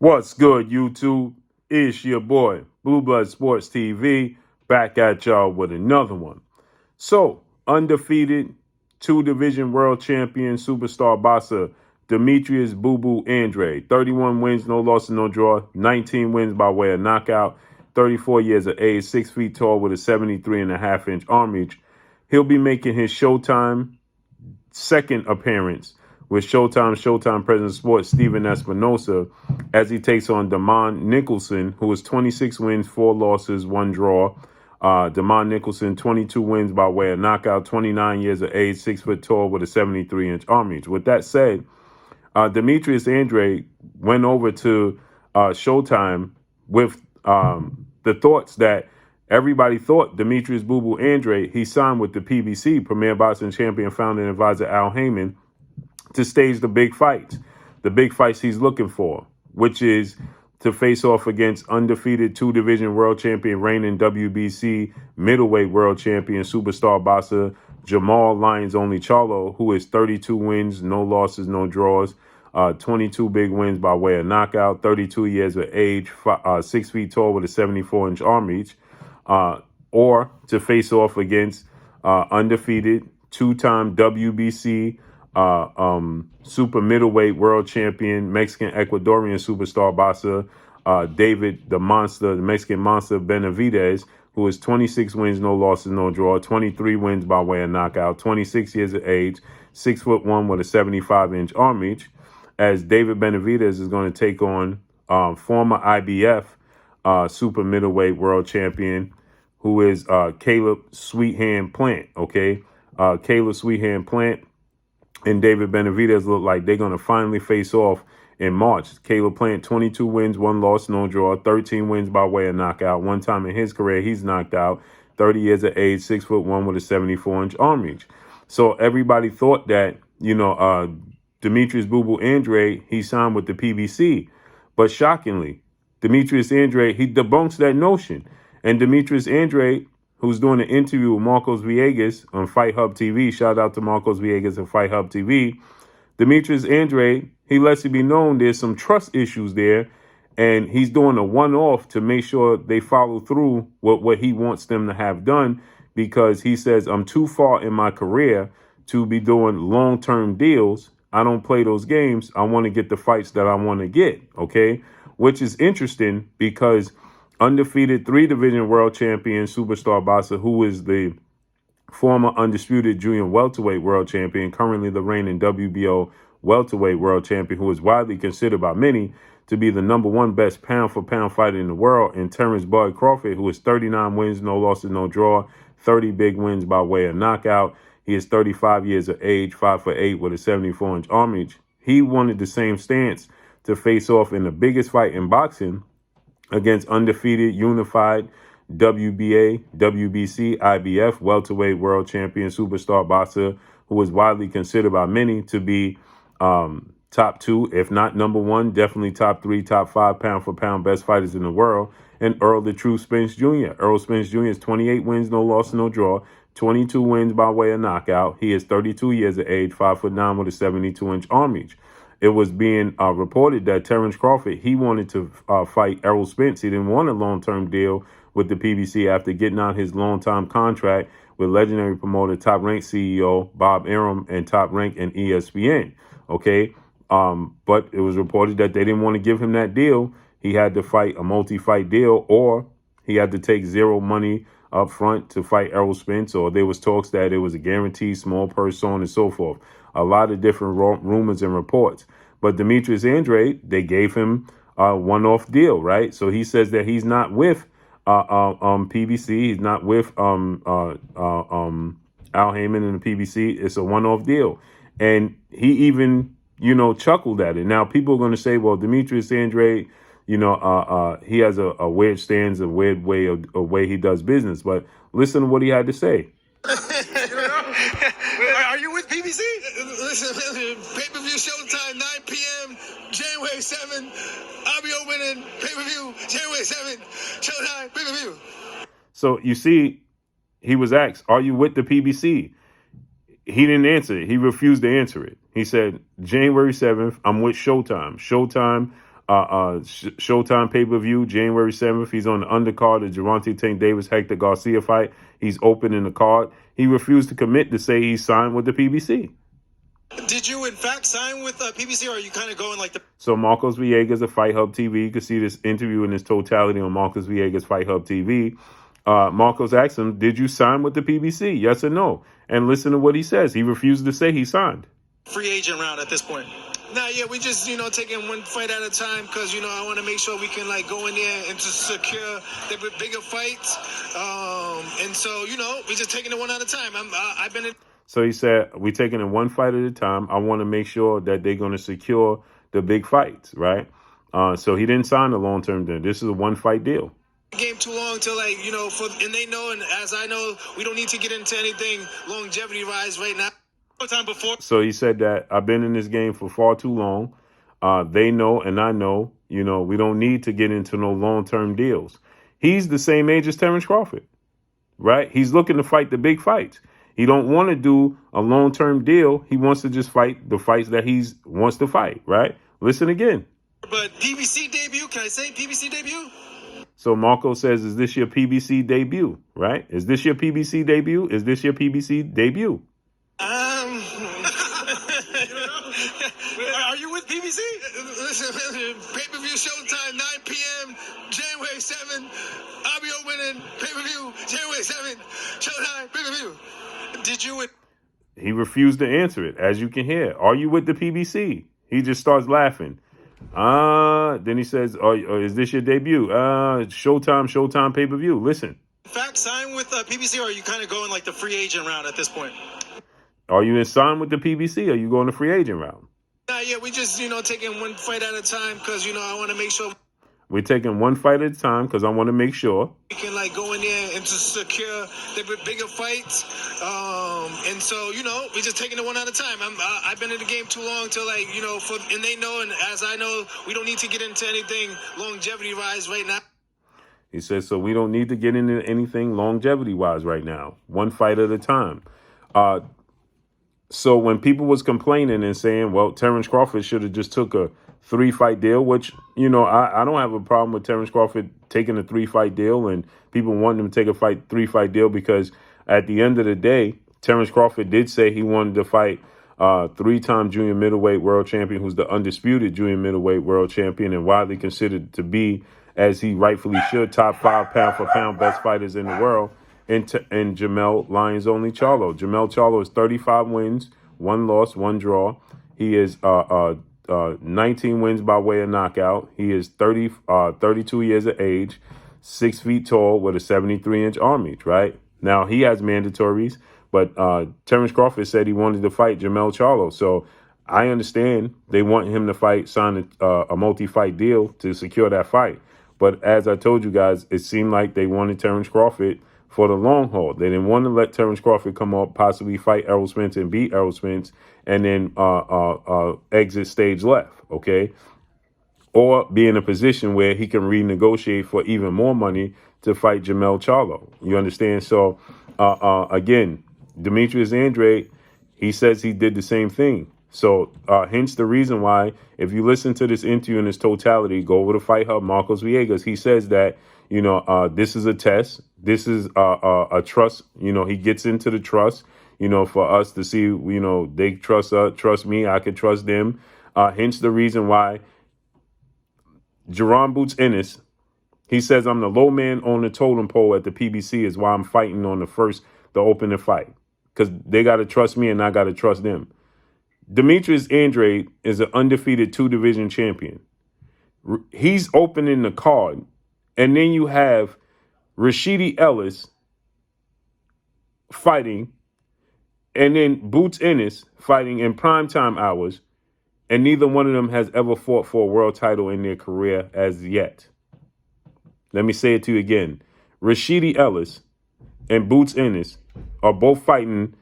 What's good, YouTube? It's your boy, Blue Blood Sports TV, back at y'all with another one. So, undefeated, two-division world champion, superstar boxer, Demetrius BOOBOO Andrade. 31 wins, no loss, and no draw. 19 wins by way of knockout. 34 years of age, 6 feet tall with a 73.5-inch arm reach. He'll be making his Showtime second appearance with Showtime President Sports Steven Espinosa as he takes on Damon Nicholson, who is 26 wins, 4 losses, 1 draw. Damon Nicholson, 22 wins by way of knockout, 29 years of age, 6 foot tall with a 73-inch arm reach. With that said, Demetrius Andrade went over to Showtime with the thoughts that everybody thought Demetrius BOOBOO Andrade, he signed with the PBC, Premier Boxing Champion, founder and advisor Al Heyman, to stage the big fights he's looking for, which is to face off against undefeated two-division world champion, reigning WBC middleweight world champion, superstar boxer JERMALL Lions Only CHARLO, who is 32 wins, no losses, no draws, 22 big wins by way of knockout, 32 years of age, 6 feet tall with a 74-inch arm reach, or to face off against undefeated two-time WBC super middleweight world champion, Mexican Ecuadorian superstar boxer, David the Mexican monster BENAVIDEZ, who is 26 wins, no losses, no draw, 23 wins by way of knockout, 26 years of age, 6'1" with a 75-inch arm reach, as David BENAVIDEZ is going to take on former IBF super middleweight world champion, who is Caleb Sweethand Plant. Okay, Caleb Sweethand Plant and David BENAVIDEZ look like they're going to finally face off in March. Caleb Plant, 22 wins, 1 loss, no draw, 13 wins by way of knockout. One time in his career, he's knocked out, 30 years of age, 6'1" with a 74-inch arm reach. So everybody thought that, Demetrius BOOBOO Andrade, he signed with the PBC. But shockingly, Demetrius Andrade, he debunks that notion. And Demetrius Andrade, who's doing an interview with Marcos Villegas on Fight Hub TV. Shout out to Marcos Villegas and Fight Hub TV. Demetrius Andrade, he lets it be known there's some trust issues there, and he's doing a one-off to make sure they follow through with what he wants them to have done, because he says, I'm too far in my career to be doing long-term deals. I don't play those games. I want to get the fights that I want to get, okay? Which is interesting because undefeated three-division world champion, superstar boxer, who is the former undisputed junior welterweight world champion, currently the reigning WBO welterweight world champion, who is widely considered by many to be the #1 best pound-for-pound fighter in the world, and Terrence Bud Crawford, who is 39 wins, no losses, no draw, 30 big wins by way of knockout. He is 35 years of age, 5'8" with a 74-inch arm reach. He wanted the same stance to face off in the biggest fight in boxing against undefeated, unified WBA, WBC, IBF, welterweight world champion, superstar boxer, who is widely considered by many to be top 2, if not #1, definitely top 3, top 5 pound-for-pound best fighters in the world, and Earl the True Spence Jr. Earl Spence Jr. is 28 wins, no loss, no draw, 22 wins by way of knockout. He is 32 years of age, 5'9" with a 72-inch arm reach. It was being reported that Terrence Crawford, he wanted to fight Errol Spence. He didn't want a long-term deal with the PBC after getting out his long-time contract with legendary promoter, Top Rank CEO Bob Arum, and Top Rank and ESPN. Okay, but it was reported that they didn't want to give him that deal. He had to fight a multi-fight deal, or he had to take zero money up front to fight Errol Spence, or there was talks that it was a guaranteed small purse, so on and so forth. A lot of different rumors and reports. But Demetrius Andrade, they gave him a one-off deal, right? So he says that he's not with PBC. He's not with Al Heyman and the PBC. It's a one-off deal. And he even, chuckled at it. Now, people are going to say, well, Demetrius Andrade, he has a weird stance, a weird way he does business. But listen to what he had to say. Are you with PBC? Listen, pay-per-view Showtime, 9 p.m., January 7th. I'll be opening pay-per-view January 7th, Showtime, pay-per-view. So you see, he was asked, are you with the PBC? He didn't answer it. He refused to answer it. He said, January 7th, I'm with Showtime. Showtime Showtime pay-per-view, January 7th. He's on the undercard of Gervonta Tank Davis Hector Garcia fight. He's opening the card. He refused to commit to say he signed with the PBC. Did you, in fact, sign with PBC, or are you kind of going like the... So Marcos Villegas of Fight Hub TV. You can see this interview in its totality on Marcos Villegas Fight Hub TV. Marcos asked him, did you sign with the PBC? Yes or no? And listen to what he says. He refused to say he signed. free agent round at this point? Nah, yeah, we just, taking one fight at a time because, I want to make sure we can, go in there and just secure the bigger fights. And so, we just taking it one at a time. I've been in... So he said, we're taking it one fight at a time. I want to make sure that they're going to secure the big fights, right? So he didn't sign a long-term deal. This is a one-fight deal. Game too long to and they know, and as I know, we don't need to get into anything longevity-wise right now. Time before. So he said that I've been in this game for far too long. They know, and I know, we don't need to get into no long-term deals. He's the same age as Terrence Crawford, right? He's looking to fight the big fights. He don't want to do a long-term deal. He wants to just fight the fights that he wants to fight, right? Listen again. But PBC debut, can I say PBC debut? So Marco says, is this your PBC debut, right? Is this your PBC debut? Is this your PBC debut? Are you with PBC? Listen, pay-per-view Showtime, 9 p.m., January 7th. I'll be winning pay-per-view, January 7th, Showtime, pay-per-view. Did you... He refused to answer it, as you can hear. Are you with the PBC? He just starts laughing. Then he says, is this your debut? Showtime pay-per-view. Listen. In fact, sign with PBC, or are you kind of going like the free agent round at this point? Are you in sign with the PBC, or are you going the free agent round? Yeah, we just, taking one fight at a time because, I want to make sure... We're taking one fight at a time because I want to make sure we can go in there and just secure the bigger fights. And so, we're just taking it one at a time. I've been in the game too long to and they know, and as I know, we don't need to get into anything longevity-wise right now. He says, so we don't need to get into anything longevity-wise right now. One fight at a time. So when people was complaining and saying, well, Terrence Crawford should have just took a 3-fight deal, which, I don't have a problem with Terrence Crawford taking a 3-fight deal and people wanting him to take a 3-fight deal, because at the end of the day, Terrence Crawford did say he wanted to fight 3-time junior middleweight world champion, who's the undisputed junior middleweight world champion and widely considered to be, as he rightfully should, top 5 pound-for-pound best fighters in the world, and JERMALL Lions Only Charlo. JERMALL Charlo is 35 wins, 1 loss, 1 draw. He is 19 wins by way of knockout. He is 32 years of age, 6 feet tall with a 73-inch arm reach, right? Now, he has mandatories, but Terrence Crawford said he wanted to fight JERMALL Charlo. So I understand they want him to sign a multi-fight deal to secure that fight. But as I told you guys, it seemed like they wanted Terrence Crawford for the long haul. They didn't want to let Terrence Crawford come up, possibly fight Errol Spence and beat Errol Spence, and then exit stage left, okay? Or be in a position where he can renegotiate for even more money to fight JERMALL Charlo. You understand? So, again, Demetrius Andrade, he says he did the same thing. So, hence the reason why, if you listen to this interview in its totality, go over to Fight Hub, Marcos Villegas, he says that, this is a test. This is a trust. He gets into the trust, for us to see, they trust me. I could trust them. Hence the reason why Jerron Boots Ennis, he says, I'm the low man on the totem pole at the PBC is why I'm fighting on the opening fight, because they got to trust me and I got to trust them. Demetrius Andrade is an undefeated 2-division champion. He's opening the card. And then you have Rashidi Ellis fighting, and then Boots Ennis fighting in primetime hours, and neither one of them has ever fought for a world title in their career as yet. Let me say it to you again. Rashidi Ellis and Boots Ennis are both fighting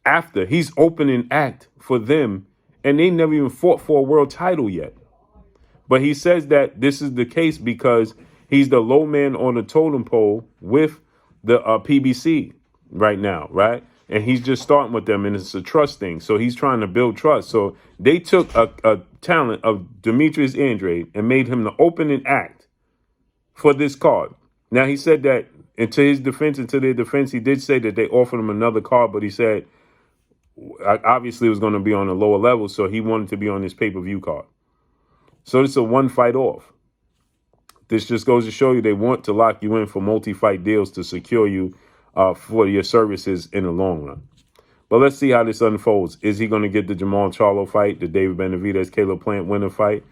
after he's opening act for them, and they never even fought for a world title yet. But he says that this is the case because he's the low man on the totem pole with the PBC right now, right? and he's just starting with them, and it's a trust thing. So he's trying to build trust. So they took a talent of Demetrius Andrade and made him the opening act for this card. Now, he said that, and to his defense and to their defense, he did say that they offered him another card, but he said obviously it was going to be on a lower level, so he wanted to be on this pay-per-view card. So it's a one fight off. This just goes to show you they want to lock you in for multi-fight deals to secure you for your services in the long run. But let's see how this unfolds. Is he going to get the JERMALL CHARLO fight, the David Benavidez, Caleb Plant winner fight?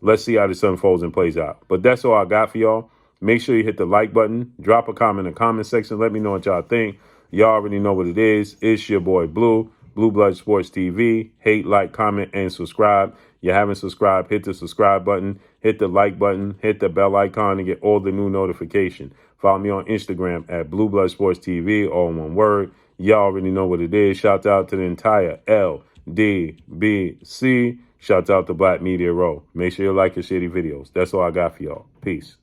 Let's see how this unfolds and plays out. But that's all I got for y'all. Make sure you hit the like button. Drop a comment in the comment section. Let me know what y'all think. Y'all already know what it is. It's your boy Blue, Blue Blood Sports TV. Hate, like, comment, and subscribe. You haven't subscribed, hit the subscribe button. Hit the like button. Hit the bell icon to get all the new notifications. Follow me on Instagram at Blue Blood Sports TV, all in one word. Y'all already know what it is. Shout out to the entire LDBC. Shout out to Black Media Row. Make sure you like and share these videos. That's all I got for y'all. Peace.